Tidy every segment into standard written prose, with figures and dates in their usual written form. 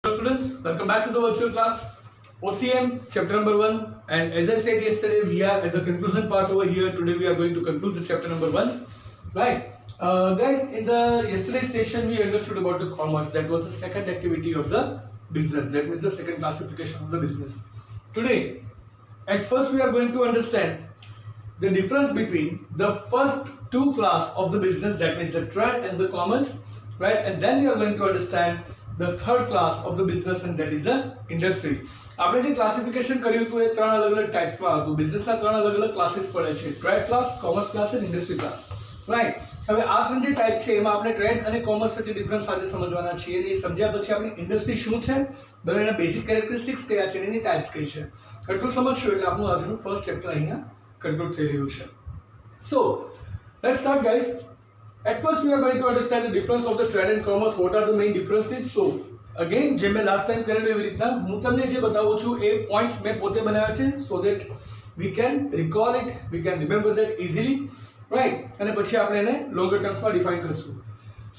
Students, welcome back to the virtual class. OCM chapter number 1, and as I said yesterday, we are at the conclusion part over here. Today we are going to conclude the chapter number 1. Right, guys, in the yesterday's session we understood about the commerce. That was the second activity of the business. That means the second classification of the business. Today, at first we are going to understand the difference between the first two class of the business, that means the trade and the commerce, right? And then we are going to understand the third class of the business, and that is the industry. આપણે જે classification કર્યું હતું એ ત્રણ અલગ અલગ ટાઇપ્સમાં હતું. બિઝનેસના ત્રણ અલગ અલગ ક્લાસીસ પડે છે: ટ્રેડ ક્લાસ, કોમર્સ ક્લાસ અને ઇન્ડસ્ટ્રી ક્લાસ, રાઈટ? હવે આ ત્રણ જે ટાઇપ છે એમાં આપણે ટ્રેડ અને કોમર્સ વચ્ચે ડિફરન્સ આજે સમજવાના છીએ. એ સમજ્યા પછી આપણે ઇન્ડસ્ટ્રી શું છે, બરાબર, એના બેઝિક કેરેક્ટરિસ્ટિક્સ કયા છે, એની ટાઇપ્સ કઈ છે, એટલું સમજશું એટલે આપણું આજનું ફર્સ્ટ ચેપ્ટર અહીંયા કન્ક્લુડ થઈ રહ્યું છે. So let's start, guys. At first, we are going to understand the difference of the trade and commerce. What are the main differences? So, again, જે મેં લાસ્ટ ટાઈમ કરેલું એવી રીતના હું તમને જે બતાવું છું એ પોઈન્ટ્સ મેં પોતે બનાવ્યા છે, so that we can recall it, we can remember that easily, right? અને પછી આપણે એને longer terms માં define કરશું.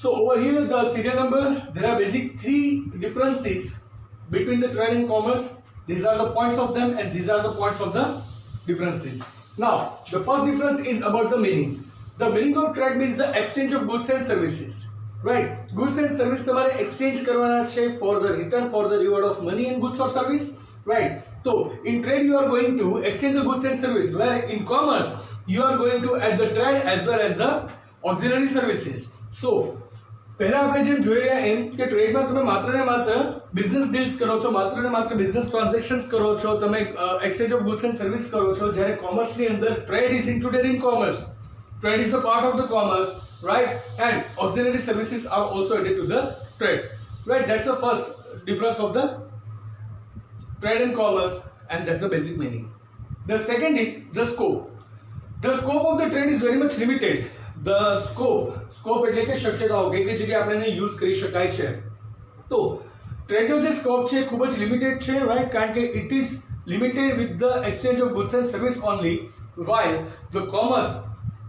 So, over here, the serial number, there are basic three differences between the trade and commerce. These are the points of them, and these are the points of the differences. Now, the first difference is about the meaning. The meaning of trade means the exchange of goods and services, right? Goods and service તમારે exchange કરવાના છે for the return, for the reward of money and goods or service, right? So in trade you are going to exchange the goods and service, where in commerce you are going to add the trade as well as the auxiliary services. So પહેલા આપણે જેમ જોઈ રહ્યા એમ કે ટ્રેડમાં તમે માત્ર ને માત્ર બિઝનેસ ડીલ્સ કરો છો, માત્ર ને માત્ર બિઝનેસ ટ્રાન્ઝેક્શન્સ કરો છો, તમે exchange of goods and service કરો છો, જ્યારે કોમર્સની અંદર trade is included in commerce. Trade is a part of the commerce, right? And auxiliary services are also added to the trade, right? That's the first difference of the trade and commerce, and that's the basic meaning. The second is the scope. The scope of the trade is very much limited. The scope એટલે કે શક્યતાઓ કઈ કઈ જગ્યાએ આપણે એને use કરી શકાય છે. તો ટ્રેડનો જે સ્કોપ છે ખૂબ જ લિમિટેડ છે, રાઈટ? કારણ કે it is limited with the exchange of goods and service only, while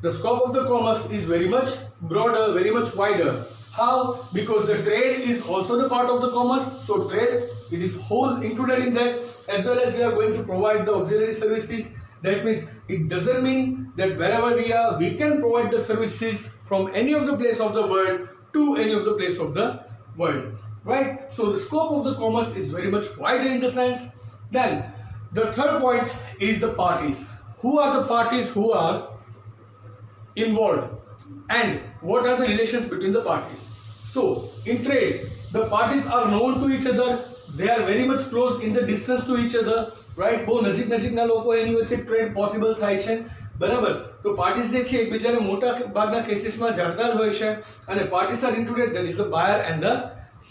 the scope of the commerce is very much broader, very much wider. How? Because the trade is also the part of the commerce. So trade, it is whole included in that, as well as we are going to provide the auxiliary services. That means it doesn't mean that wherever we are, we can provide the services from any of the place of the world to any of the place of the world, right? So the scope of the commerce is very much wider in the sense. Then the third point is the parties. Who are the parties who are involved, and what are the relations between the parties? So in trade the parties are known to each other, they are very much close in the distance to each other, right? બહુ નજીકના લોકો એની વચ્ચે trade possible થાય છે, બરાબર? તો parties જે છે એકબીજાને મોટા ભાગના કેસીસમાં જાણકાર હોય છે, અને parties are included, that is the buyer and the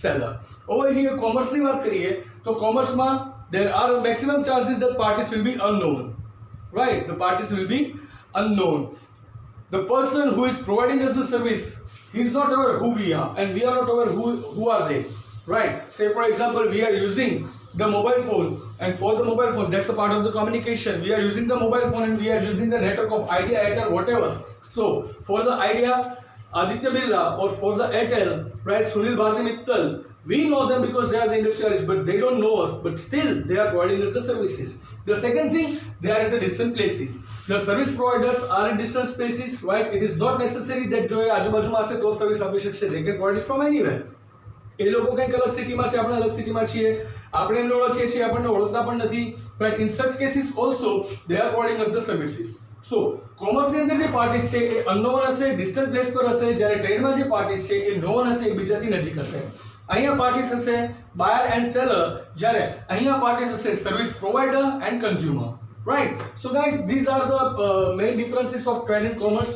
seller. Over here કોમર્સની વાત કરીએ તો કોમર્સમાં there are maximum chances that parties will be unknown, right? The parties will be unknown. The person who is providing us the service, he is not aware who we are, and we are not aware who are they, right? Say for example, we are using the mobile phone, and for the mobile phone, that's a part of the communication. We are using the mobile phone and we are using the network of Idea, Airtel, whatever. So for the Idea, Aditya Birla, or for the Airtel, right, Sunil Bharti Mittal, we know them because they are the industrialists, but they don't know us, but still they are providing us the services. The second thing, they are at the distant places. The service providers are in distant places, right? It is not necessary that જો એ આજુબાજુમાં હશે તો service આપી શકશે. They can provide it from anywhere. એ લોકો કંઈક અલગ સિટીમાં છે, આપણે અલગ સિટીમાં છીએ, આપણે એમને ઓળખીએ છીએ, આપણને ઓળખતા પણ નથી, right? In such cases also they are providing us the services. So કોમર્સની અંદર જે પાર્ટીઝ છે એ અનનોન હશે, ડિસ્ટન્ટ પ્લેસ પર હશે, જ્યારે ટ્રેડમાં જે પાર્ટીઝ છે એ નોન હશે, એકબીજાથી નજીક હશે. અહીંયા પાર્ટીઝ હશે બાયર એન્ડ સેલર, જ્યારે અહીંયા પાર્ટીઝ હશે service provider and consumer, right? So guys, these are the main differences of trade and commerce.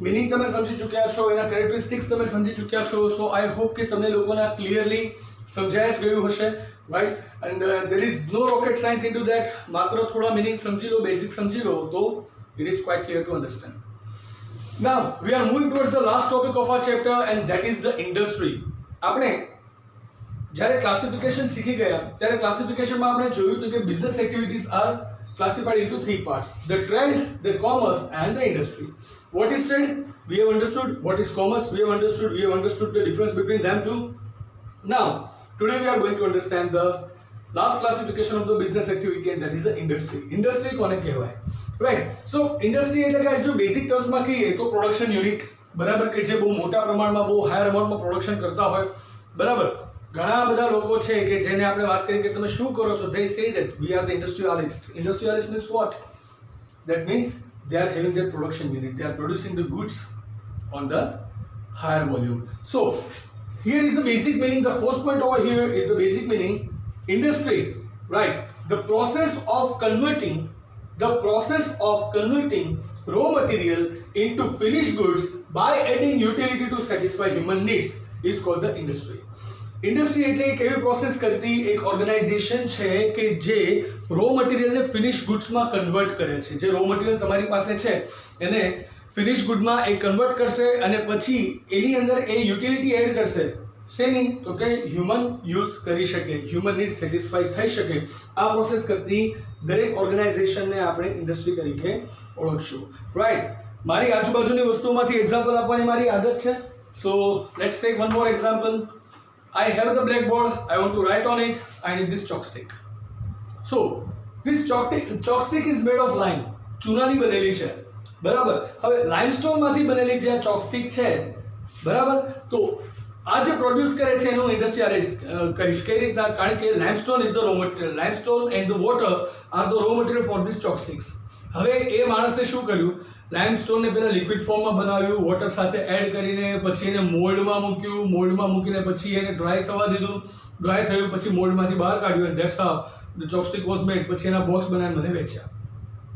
Meaning તમે સમજી ચૂક્યા છો, એના characteristics તમે સમજી ચૂક્યા છો. So I hope કે તમને લોકોને clearly સમજાય જ ગયું હશે, right? And there is no rocket science into that. માત્ર થોડા meaning સમજી લો, basic સમજી લો તો it is quite clear to understand. Now we are moving towards the last topic of our chapter, and that is the industry. આપણે જ્યારે classification શીખી ગયા ત્યારે ક્લાસિફિકેશનમાં આપણે જોયું હતું કે business activities are classified into three parts: the trade, the commerce, and the industry. What is trade? We have understood. What is commerce? We have understood the difference between them two. Now Today we are going to understand the last classification of the business activity, and that is the industry. Industry કોને કહેવાય? Right. So industry એટલે કે જો basic terms માં કહીએ તો production unit, બરાબર, કે જે બહુ મોટા પ્રમાણમાં બહુ હાયર અમાઉન્ટમાં પ્રોડક્શન કરતા હોય, બરાબર. ઘણા બધા લોકો છે કે જેને આપણે વાત કરી કે તમે શું કરો છો, they say that we are the industrialist. Industrialist means what? That means they are having their production unit, they are producing the goods on the higher volume. So here is the basic meaning. The first point over here is the basic meaning. Industry, right? The process of converting raw material into finished goods by adding utility to satisfy human needs is called the industry. Industry એટલે એક એવી process કરતી એક organisation છે કે જે row મટીરિયલને finish ગુડ્સમાં convert કરે છે. જે રો મટીરિયલ તમારી પાસે છે એને ફિનિશ ગુડમાં એ કન્વર્ટ કરશે અને પછી એની અંદર એ યુટિલિટી એડ કરશે. શેની? તો કે હ્યુમન યુઝ કરી શકે, હ્યુમન નીડ સેટિસ્ફાઈ થઈ શકે. આ પ્રોસેસ કરતી દરેક ઓર્ગેનાઇઝેશનને આપણે ઇન્ડસ્ટ્રી તરીકે ઓળખશું. રાઈટ. મારી આજુબાજુની વસ્તુઓમાંથી એક્ઝામ્પલ આપવાની મારી આદત છે. So let's take one more example. I have the blackboard, I want to write on it, I need this chalk stick. So, this chalk stick is made of lime. ચૂનાની બનેલી છે, બરાબર. હવે લાઇમસ્ટોન માંથી બનેલી જે chalk stick છે, બરાબર, તો આ જે પ્રોડ્યુસ કરે છે એનું ઇન્ડસ્ટ્રીયલાઇઝ કહીશ. કઈ રીતના? કારણ કે limestone is the raw material, limestone and the water are the raw material for this chalk sticks. હવે એ માણસે શું કર્યું? લાઇમસ્ટોનને પહેલા લિક્વિડ ફોર્મમાં બનાવ્યું, વોટર સાથે એડ કરીને પછી એને મોલ્ડમાં મૂક્યું, મોલ્ડમાં મૂકીને પછી એને ડ્રાય થવા દીધું, ડ્રાય થયું પછી મોલ્ડમાંથી બહાર કાઢ્યું, and that's how the chalk stick was made. પછી એના બોક્સ બનાવીને મને વેચ્યા.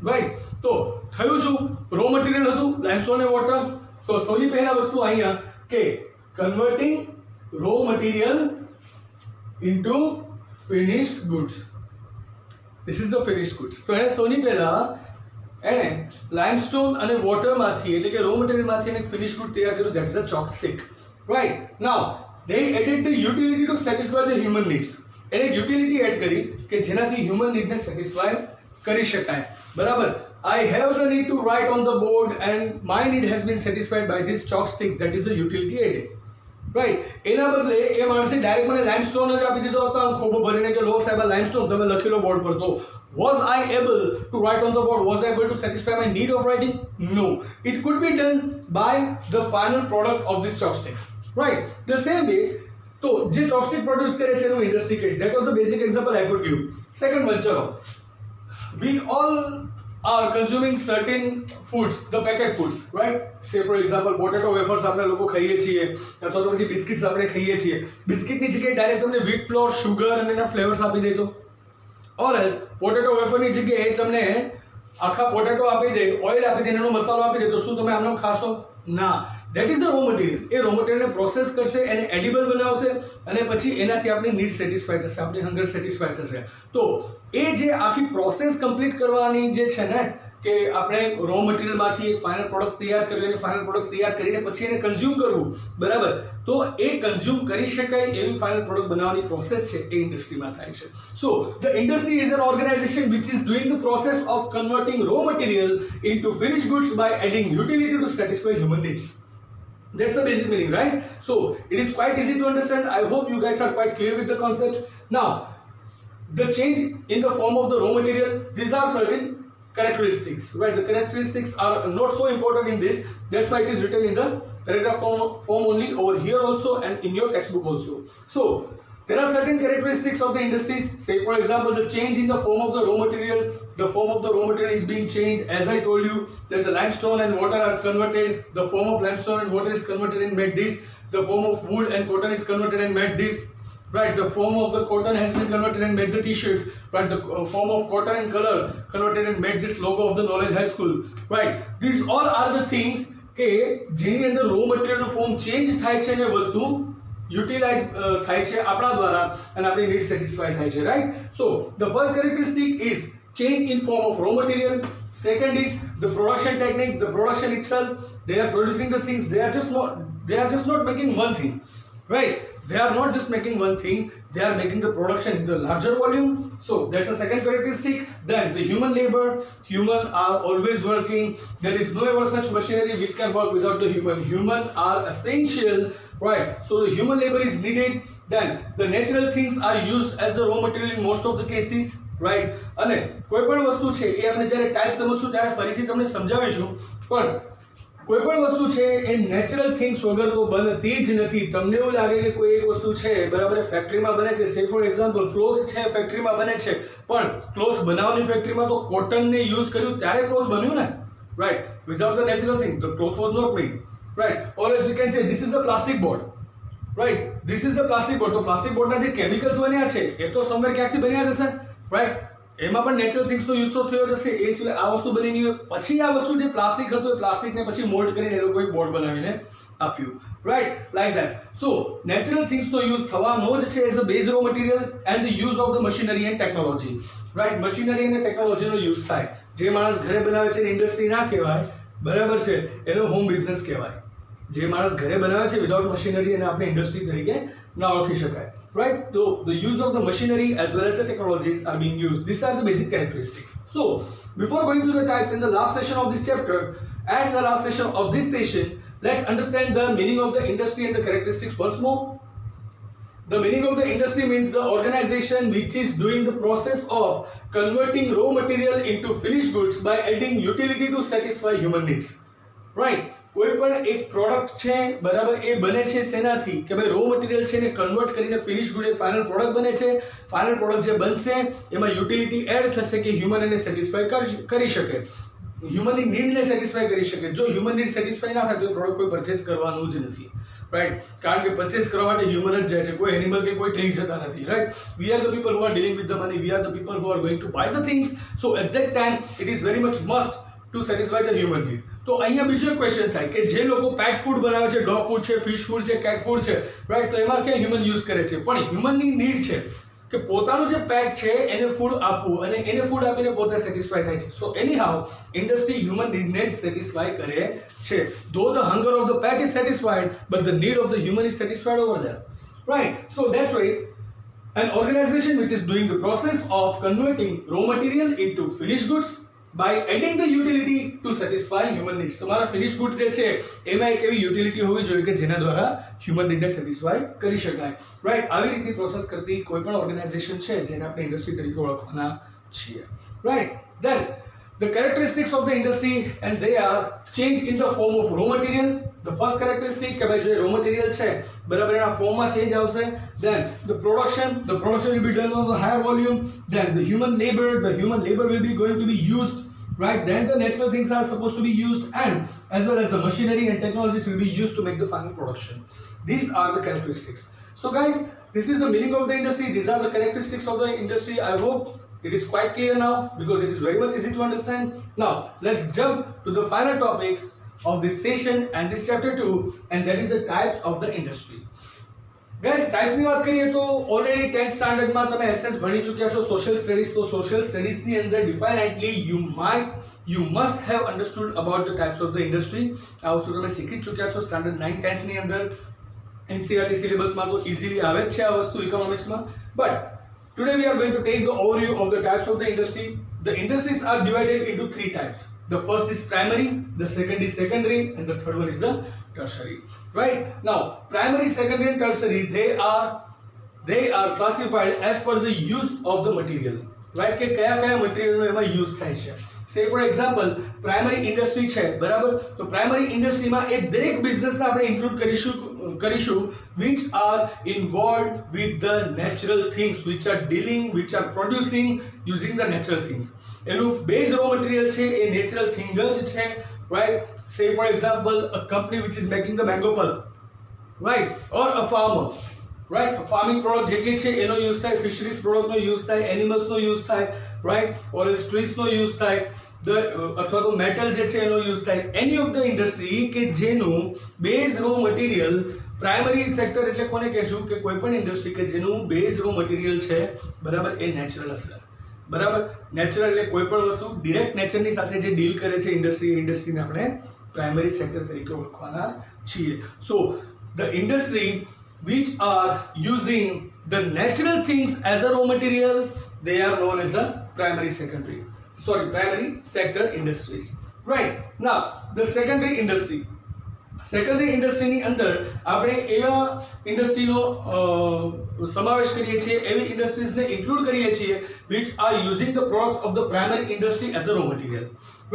રાઈટ. તો થયું શું? રો મટીરિયલ હતું લાઇમસ્ટોન અને વોટર. તો સૌથી પહેલા વસ્તુ અહીંયા કે converting raw material into finished goods. This is the finished goods. તો એને સૌથી પહેલા એણે લાઇમસ્ટોન અને વોટરમાંથી એટલે કે રો મટીરિયલમાંથી એક ફિનિશ ગુડ તૈયાર કર્યું, that is a chalk stick. Right. Now they added the utility to satisfy the human needs. એને એક યુટિલિટી એડ કરી કે જેનાથી હ્યુમન નીડને સેટિસ્ફાય કરી શકાય, બરાબર. I have the need to write on the board and my need has been satisfied by this chalk stick, that is the utility added. Right. એના બદલે એ માણસે ડાયરેક્ટ મને લાઇમસ્ટોન જ આપી દીધો હતો આમ ખોબો ભરીને કે લો સાહેબ લાઇમસ્ટોન તમે લખી લો બોર્ડ પર. તો was I able to write on the board? Was I able to satisfy my need of writing? No. It could be done by the final product of this chalk stick. Right. The same way, so જે chalk stick produce કરે છે એનું industry case. That was the basic example I could give. Second one, ચલો. We all are consuming certain foods, the packet foods, right? Say for example, potato wafers આપણે લોકો ખાઈએ છીએ અથવા તો પછી બિસ્કિટ્સ આપણે ખાઈએ છીએ. બિસ્કિટની જગ્યાએ ડાયરેક્ટ તમને વ્હીટ ફ્લોર, શુગર અને એના ફ્લેવર્સ આપી દે તો, ઓર એલ્સ પોટેટો વેફરની જગ્યાએ તમને આખા પોટેટો આપી દે, ઓઇલ આપી દે, એનો મસાલો આપી દે, તો શું તમે આમ ખાશો? ના. That is the raw material. એ રો મટીરિયલને પ્રોસેસ કરશે, એને એડિબલ બનાવશે અને પછી એનાથી આપણી નીડ સેટિસ્ફાય થશે, આપણી હંગર સેટિસ્ફાય થશે. તો એ જે આખી પ્રોસેસ કમ્પ્લીટ કરવાની જે છે ને કે આપણે રો મટીરિયલમાંથી એક ફાઇનલ પ્રોડક્ટ તૈયાર કરવી અને ફાઇનલ પ્રોડક્ટ તૈયાર કરીને પછી એને કન્ઝ્યુમ કરવું, બરાબર. તો એ કન્ઝ્યુમ કરી શકાય એવી ફાઇનલ પ્રોડક્ટ બનાવવાની પ્રોસેસ છે એ ઇન્ડસ્ટ્રીમાં થાય છે. So the industry is an organization which is doing the process of converting raw material into finished goods by adding utility to satisfy human needs. That's the basic meaning, right? So it is quite easy to understand. I hope you guys are quite clear with the concept. Now, the change in the form of the raw material, these are certain characteristics, right? The characteristics are not so important in this. That's why it is written in the paragraph form only over here also and in your textbook also. So there are certain characteristics of the industries. Say for example, the change in the form of the raw material. The form of the raw material is being changed. As I told you that the limestone and water are converted. The form of limestone and water is converted and made this. The form of wood and cotton is converted and made this. Right, the form of the cotton has been converted and made the t-shirt. Right, the form of cotton and color converted and made this logo of the Knowledge High School. Right, these all are the things કે જેની અંદર row મટીરિયલનું form change થાય છે અને વસ્તુ utilise થાય છે આપણા દ્વારા અને આપણી નીડ સેટિસ્ફાય થાય છે. Right. So the first characteristic is change in form of raw material. Second is the production technique, the production itself. They are producing the things. They are just not making one thing. right? They are not just making one thing, they are making the production in the larger volume. So that's the second characteristic. Then the human labor, human are always working. There is no ever such machinery which can work without the human are essential, right? So the human labor is needed. Then the natural things are used as the raw material in most of the cases, right? અને કોઈ પણ વસ્તુ છે એ આપણે જ્યારે type સમજશું ત્યારે ફરીથી તમને સમજાવીશું, પણ કોઈ પણ વસ્તુ છે એ નેચરલ થિંગ્સ વગર તો બનતી જ નથી. તમને એવું લાગે કે કોઈ એક વસ્તુ છે બરાબર ફેક્ટરીમાં બને છે, સે ફોર એક્ઝામ્પલ ક્લોથ છે ફેક્ટરીમાં બને છે, પણ ક્લોથ બનાવવાની ફેક્ટરીમાં તો કોટનને યુઝ કર્યું ત્યારે ક્લોથ બન્યું ને, right? Without the natural thing the cloth was not made, right? Or as you can say this is the plastic board, right? This is the plastic board. તો પ્લાસ્ટિક બોર્ડના જે કેમિકલ્સ બન્યા છે એ તો સમવેર ક્યાંકથી બન્યા જશે, રાઈટ? એમાં પણ નેચરલ થિંગ્સનો યુઝ તો થયો જશે. એ સિવાય આ વસ્તુ બની હોય પછી આ વસ્તુ જે પ્લાસ્ટિક હતું એ પ્લાસ્ટિકને પછી મોલ્ડ કરીને એ લોકોએ બોર્ડ બનાવીને આપ્યું, right? Like that. So natural થિંગ્સનો યુઝ થવાનો જ છે as a base raw material and the use of the machinery and technology, right? Machinery અને ટેકનોલોજીનો યુઝ થાય. જે માણસ ઘરે બનાવે છે ઇન્ડસ્ટ્રી ના કહેવાય, બરાબર છે, એનો હોમ બિઝનેસ કહેવાય. જે માણસ ઘરે બનાવે છે વિધાઉટ મશીનરી એને આપણે ઇન્ડસ્ટ્રી તરીકે ના ઓળખી શકાય, right? So the use of the machinery as well as the technologies are being used. These are the basic characteristics. So before going to the types in the last session of this chapter and the last session of this session, let's understand the meaning of the industry and the characteristics once more. The meaning of the industry means the organization which is doing the process of converting raw material into finished goods by adding utility to satisfy human needs, right? કોઈ પણ એક product છે બરાબર એ બને છે શેનાથી કે ભાઈ રો મટીરિયલ છે ને કન્વર્ટ કરીને ફિનિશ ગુડ એક ફાઇનલ પ્રોડક્ટ બને છે. ફાઇનલ પ્રોડક્ટ જે બનશે એમાં યુટિલિટી એડ થશે કે હ્યુમન એને સેટિસ્ફાઈ કરી શકે, હ્યુમનની નીડને સેટિસ્ફાઈ કરી શકે. જો હ્યુમન નીડ સેટિસ્ફાઈ ના થાય તો પ્રોડક્ટ કોઈ પરચેસ કરવાનું જ નથી, રાઈટ? કારણ કે પરચેસ કરવા માટે હ્યુમન જ જાય છે, કોઈ એનિમલ કે કોઈ ટ્રી જતા નથી, right? We are the people who are dealing with the money, we are the people who are going to buy the things. So at that time it is very much must to satisfy the human need. તો અહીંયા બીજો એક question થાય કે જે લોકો pet food બનાવે છે, ડોગ ફૂડ છે, ફિશ ફૂડ છે, કેટ ફૂડ છે, રાઈટ? તો એમાં ક્યાં હ્યુમન યુઝ કરે છે, પણ હ્યુમનની નીડ છે કે પોતાનું જે પેટ છે એને ફૂડ આપવું અને એને ફૂડ આપીને પોતે સેટિસ્ફાઈ થાય છે. So anyhow industry human નીડને જ સેટિસ્ફાઈ કરે છે. Though the hunger of the પેટ is satisfied but the need of the human is satisfied over there, right? So that's why an organization which is doing the process of converting raw material into finished goods by adding the utility to satisfy human needs. તમારા finish goods જે છે એમાં એક એવી utility હોવી જોઈએ કે જેના દ્વારા હ્યુમન નીડને સેટિસ્ફાઈ કરી શકાય, રાઈટ? આવી રીતની પ્રોસેસ કરતી કોઈ પણ ઓર્ગેનાઇઝેશન છે જેને આપણે ઇન્ડસ્ટ્રી તરીકે ઓળખવાના છીએ, right? Then the characteristics of the industry and they are change in the form of raw material. The first characteristic કે ભાઈ જે રો મટીરિયલ છે બરાબર એના ફોર્મમાં ચેન્જ આવશે. Then the production will be done on the higher volume. Then the human labor will be going to be used, right? Then the natural things are supposed to be used and as well as the machinery and technologies will be used to make the final production. These are the characteristics. So guys, this is the meaning of the industry. These are the characteristics of the industry. I hope it is quite clear now because it is very much easy to understand. Now let's jump to the final topic of this session and this chapter 2, and that is the types of the industry. Guys, types ની વાત કરીએ તો already 10th standard માં તમે SS ભણી ચૂક્યા છો, social studies. તો સોશિયલ સ્ટડીઝ ની અંદર ડિફાઇનેટલી you must have understood about the types of the industry. આ વસ્તુ તમે શીખી ચૂક્યા છો સ્ટાન્ડર્ડ 9 10th ની અંદર. NCERT સિલેબસમાં તો ઇઝીલી આવે જ છે આ વસ્તુ ઇકોનોમિક્સમાં. But today we are going to take the overview of the types of the industry. The industries are divided into 3 types. The first is primary, the second is secondary, and the third one is the tertiary. Right? Now, primary, secondary, and tertiary, they are classified as per the use of the material. Right? કે કયા મટીરીયલનો એમાં use થાય છે. Say for example, primary industry છે, બરાબર? તો primary industryમાં એ દરેક બિઝનેસને આપણે ઇન્ક્લુડ કરીશું which are involved with the natural things, which are producing using the natural things. એનું બેઝ રો મટીરિયલ છે એ નેચરલ થિંગ જ છે, right? Say for example, a company which is making the mango pulp, right? Or a farmer, right? Farming product જેટલી છે એનો use થાય, fisheries પ્રોડક્ટનો use થાય, એનિમલ્સનો use થાય, right? Or ટ્રીઝનો યુઝ થાય, અથવા તો મેટલ જે છે એનો યુઝ થાય. એની ઓફ ધ ઇન્ડસ્ટ્રી કે જેનું base raw material primary sector એટલે કોને કહેશું કે કોઈ પણ ઇન્ડસ્ટ્રી કે જેનું બેઝ રો મટીરિયલ છે બરાબર એ નેચરલ હશે, બરાબર? નેચરલ એટલે કોઈ પણ વસ્તુ ડિરેક્ટ નેચરની સાથે જે ડીલ કરે છે ઇન્ડસ્ટ્રીને આપણે પ્રાઇમરી સેક્ટર તરીકે ઓળખવાના છીએ. So the industry which are using the natural things as a raw material, they are known as a primary sector industries. Right. Now, the secondary industry. Secondary ઇન્ડસ્ટ્રીની અંદર આપણે એવા ઇન્ડસ્ટ્રીનો સમાવેશ કરીએ છીએ, એવી ઇન્ડસ્ટ્રીઝને ઇન્ક્લુડ કરીએ છીએ which are using the products of the primary industry as a raw material,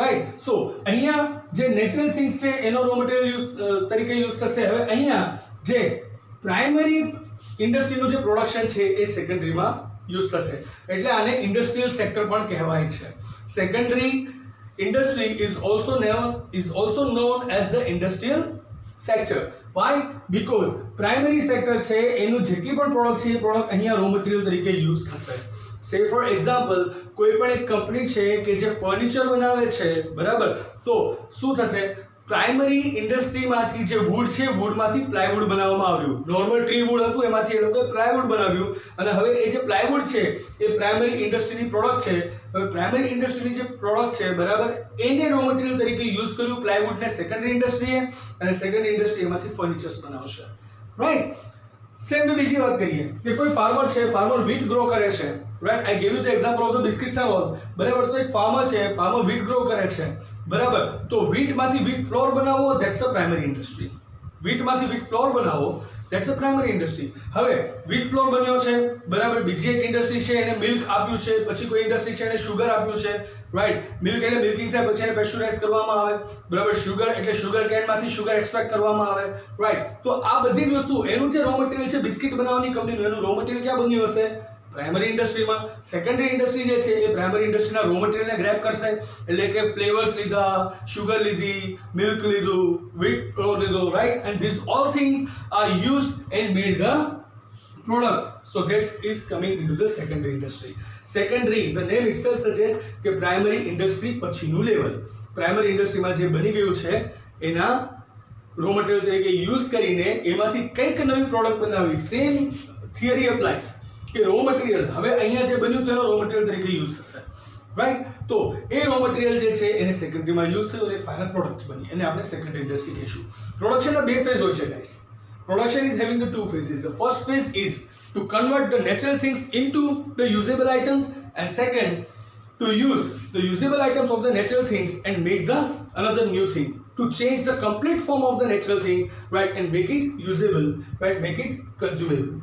right? So અહીંયા જે નેચરલ થિંગ્સ છે એનો રો મટીરિયલ તરીકે યુઝ થશે. હવે અહીંયા જે પ્રાઇમરી ઇન્ડસ્ટ્રીનું જે પ્રોડક્શન છે એ સેકન્ડરીમાં યુઝ થશે, એટલે આને ઇન્ડસ્ટ્રીયલ સેક્ટર પણ કહેવાય છે. Secondary industry is also known as the industrial sector. Why? Because primary sector છે એનું જેટલી પણ પ્રોડક્ટ છે એ પ્રોડક્ટ અહીંયા રો મટીરિયલ તરીકે યુઝ થશે. સે ફોર એક્ઝામ્પલ, કોઈ પણ એક કંપની છે કે જે ફર્નિચર બનાવે છે, બરાબર, તો શું થશે? પ્રાઇમરી ઇન્ડસ્ટ્રીમાંથી જે વુડ છે, વુડમાંથી પ્લાયવુડ બનાવવામાં આવ્યું. નોર્મલ ટ્રી વુડ હતું, એમાંથી એ લોકોએ પ્લાયવુડ બનાવ્યું, અને હવે એ જે પ્લાયવુડ છે એ પ્રાઇમરી ઇન્ડસ્ટ્રીની પ્રોડક્ટ છે. હવે પ્રાઇમરી ઇન્ડસ્ટ્રીની જે પ્રોડક્ટ છે, બરાબર, એને રો મટીરિયલ તરીકે યુઝ કર્યું પ્લાયવુડને સેકન્ડરી ઇન્ડસ્ટ્રીએ, અને સેકન્ડરી ઇન્ડસ્ટ્રી એમાંથી ફર્નિચર્સ બનાવશે. રાઈટ. સેમ તો બીજી વાત કરીએ કે કોઈ ફાર્મર છે, ફાર્મર વીટ ગ્રો કરે છે. Right. I give you the example of the biscuits and all. બરાબર. તો એક ફાર્મર છે, ફાર્મર વીટ ગ્રો કરે છે, બરાબર. તો વીટમાંથી વીટ ફ્લોર બનાવો, ધેટ્સ અ પ્રાઇમરી ઇન્ડસ્ટ્રી. વીટમાંથી વીટ ફ્લોર બનાવો, ધેટ્સ અ પ્રાઇમરી ઇન્ડસ્ટ્રી. હવે વીટ ફ્લોર બન્યો છે, બરાબર, બીજી એક ઇન્ડસ્ટ્રી છે એને મિલ્ક આપ્યું છે, પછી કોઈ ઇન્ડસ્ટ્રી છે એને શુગર આપ્યું છે. રાઈટ. મિલ્ક એટલે મિલ્કિંગ થાય, પછી એને પેસ્ચ્યુરાઇઝ કરવામાં આવે, બરાબર. શુગર એટલે શુગર કેનમાંથી શુગર એક્સટ્રેક્ટ કરવામાં આવે. રાઈટ. તો આ બધી જ વસ્તુ, એનું જે રો મટીરિયલ છે બિસ્કિટ બનાવવાની કંપનીનું, એનું રો મટીરિયલ ક્યાં બન્યું હશે? પ્રાઇમરી ઇન્ડસ્ટ્રીમાં. સેકન્ડરી ઇન્ડસ્ટ્રી જે છે એ પ્રાઇમરી ઇન્ડસ્ટ્રીના રો મટીરિયલને ગ્રેબ કરશે, એટલે કે ફ્લેવર્સ લીધા, શુગર લીધી, મિલ્ક લીધું, વીટ ફ્લોર લીધો, right, and this all things are used and made the product. So that is coming into the secondary industry. Secondary, the name itself suggests કે primary industry પછીનું level. Primary ઇન્ડસ્ટ્રીમાં જે બની ગયું છે એના રો મટીરિયલ તરીકે યુઝ કરીને એમાંથી કંઈક નવી પ્રોડક્ટ બનાવી. સેમ થિયરી એપ્લાયસ કે રો મટીરિયલ હવે અહીંયા જે બન્યું તેનો રો મટીરિયલ તરીકે યુઝ થશે. રાઈટ. તો એ રો મટીરિયલ જે છે એને સેકન્ડરીમાં યુઝ થયું અને ફાઇનલ પ્રોડક્ટ બની, એને આપણે સેકન્ડરી ઇન્ડસ્ટ્રી કહીશું. પ્રોડક્શનના બે ફેઝ હોય છે guys. Production is having the two phases. The first phase is to convert the natural things into the usable items, and second, to use the usable items of the natural things and make the another new thing. To change the complete form of the natural thing, right, and make it usable, right, make it consumable.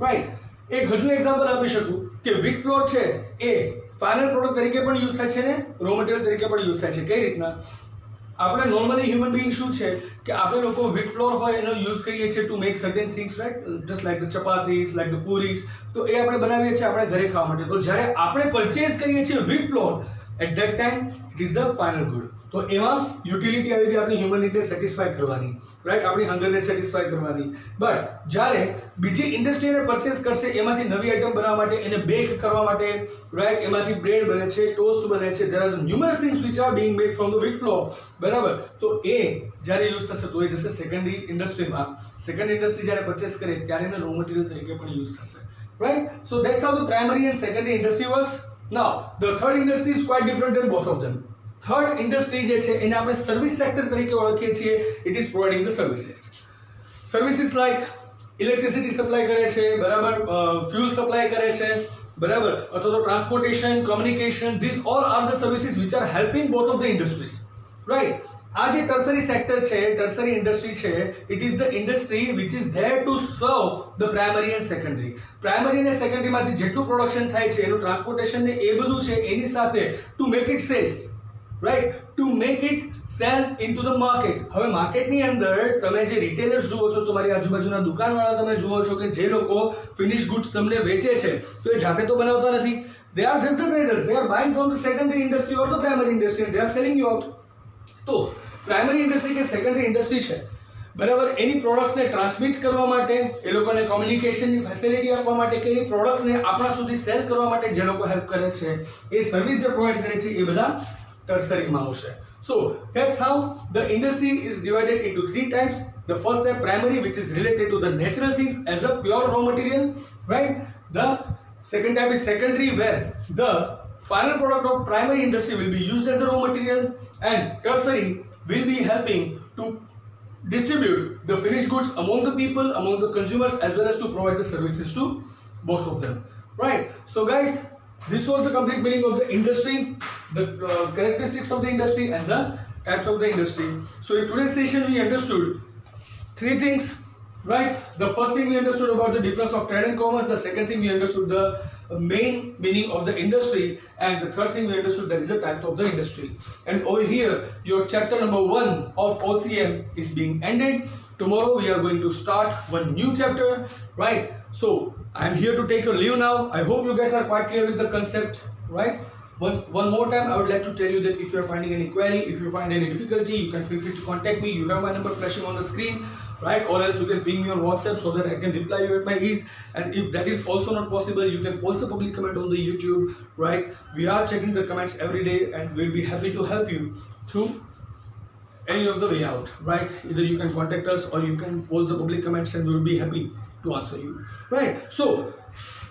Right. એક હજુ example આપી શકું કે વીટ floor છે એ final product તરીકે પણ use થાય છે ને રો મટીરિયલ તરીકે પણ યુઝ થાય છે. કઈ રીતના? આપણે નોર્મલી હ્યુમન બીઈંગ શું છે કે આપણે લોકો વીટ ફ્લોર હોય એનો યુઝ કરીએ છીએ to make certain things, right, just like the chapatis, like the puris. તો એ આપણે બનાવીએ છીએ આપણે ઘરે ખાવા માટે. તો જ્યારે આપણે પરચેઝ કરીએ છીએ wheat flour, at that time it is the final good. તો એમાં યુટિલિટી આવી ગઈ આપણી હ્યુમન નીડને સેટિસ્ફાય કરવાની, રાઈટ, આપણી હંગરને સેટિસ્ફાય કરવાની. બટ જ્યારે બીજી ઇન્ડસ્ટ્રી એને પરચેઝ કરશે એમાંથી નવી આઈટમ બનાવવા માટે, એને બેક કરવા માટે, રાઈટ, એમાંથી બ્રેડ બને છે, ટોસ્ટ બને છે, there are numerous things which are being made from the wheat flour, બરાબર. તો એ જ્યારે યુઝ થશે તો એ જશે સેકન્ડરી ઇન્ડસ્ટ્રીમાં. સેકન્ડરી ઇન્ડસ્ટ્રી જ્યારે પરચેઝ કરે ત્યારે એને રો મટીરિયલ તરીકે પણ યુઝ થશે. Right. So that's how the primary and secondary industry works. Now the third industry is quite different than both of them. Third industry જે છે એને આપણે સર્વિસ સેક્ટર તરીકે ઓળખીએ છીએ. It is providing the services. Services like electricity supply કરે છે, બરાબર, ફ્યુલ સપ્લાય કરે છે, બરાબર, અથવા તો transportation, communication, this all are the services which are helping both of the industries. Right. આ જે ટર્સરી સેક્ટર છે, ટર્સરી ઇન્ડસ્ટ્રી છે, it is the industry which is there two સર્વ the primary and secondary. Primary અને સેકન્ડરીમાંથી જેટલું production થાય છે એનું ટ્રાન્સપોર્ટેશન ને એ બધું છે એની સાથે to make it sales, right, to make it sell into the market. હવે માર્કેટની અંદર તમે જે રિટેલર્સ જુઓ છો, તમારી આજુબાજુના દુકાનવાળા તમે જુઓ છો કે જે લોકો ફિનિશ ગુડ્સ તમને વેચે છે તો એ જાતે તો બનાવતા નથી. They are just the traders. They are buying from the secondary industry or the primary industry and they are selling you out. તો પ્રાઇમરી ઇન્ડસ્ટ્રી કે સેકન્ડરી ઇન્ડસ્ટ્રી છે, બરાબર, એની પ્રોડક્ટ્સને ટ્રાન્સમિટ કરવા માટે, એ લોકોને કોમ્યુનિકેશનની ફેસિલિટી આપવા માટે કે એની પ્રોડક્ટ્સને આપણા સુધી સેલ કરવા માટે જે લોકો હેલ્પ કરે છે, એ સર્વિસ જે પ્રોવાઈડ કરે છે એ બધા ટર્સરીમાં આવશે. So that's how the industry is divided into three types. The first type, primary, which is related to the natural things as a pure raw material, right? The second type is secondary, where the final product of primary industry will be used as a raw material, and tertiary will be helping to distribute the finished goods among the people, among the consumers, as well as to provide the services to both of them, right? So guys, this was the complete meaning of the industry, the characteristics of the industry and the types of the industry. So in today's session we understood three things, right? The first thing we understood about the difference of trade and commerce, the second thing we understood the main meaning of the industry, and the third thing we understood that is the types of the industry. And over here your chapter number 1 of OCM is being ended. Tomorrow we are going to start one new chapter, right? So I am here to take your leave now. I hope you guys are quite clear with the concept, right? One more time, I would like to tell you that if you are finding any query, if you find any difficulty, you can feel free to contact me. You have my number flashing on the screen, right? Or else you can ping me on WhatsApp so that I can reply you at my ease. And if that is also not possible, you can post a public comment on the YouTube, right? We are checking the comments every day and we'll be happy to help you through any of the way out, right? Either you can contact us or you can post the public comments and we'll be happy to answer you, right? So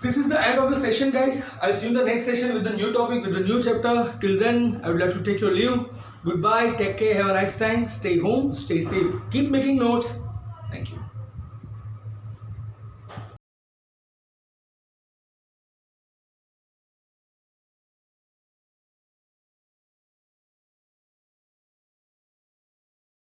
this is the end of the session, guys. I'll see you in the next session with the new topic, with the new chapter. Till then, I would like to take your leave. Goodbye, take care, have a nice time, stay home, stay safe, keep making notes.